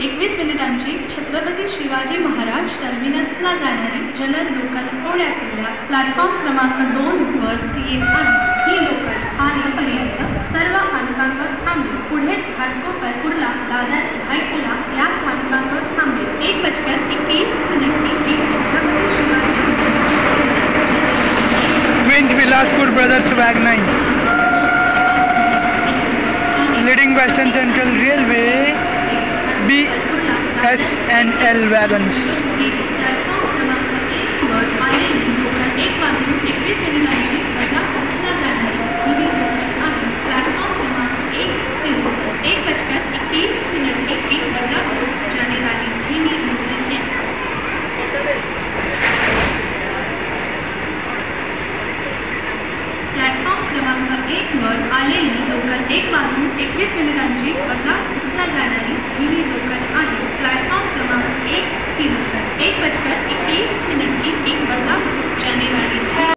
21 मिनिटांची छत्रपती शिवाजी महाराज टर्मिनसला जाणारी जलद लोकल पुण्यातल्या प्लॅटफॉर्म क्रमांक 2 वर येत आहे। ही लोकल आजपर्यंत सर्व स्थानकांवर थांबली। पुढे घाटकोपर, कुर्ला, दादर, भाईखला या स्थानकांवर थांबली। 1:21 Chhatrapati Shivaji Twins Bilaspur Brothers Wag 9 leading Western Central Railway BSNL wagons. Platform क्रमांक 1 वर आलेली लोकल 1:21 मिनिटांची बदलापूरला जाणारी ही लोकल आहे। प्लॅटफॉर्म क्रमांक 1 ही लोकल 1:21 मिनिटांची बदलापूर जानेवारी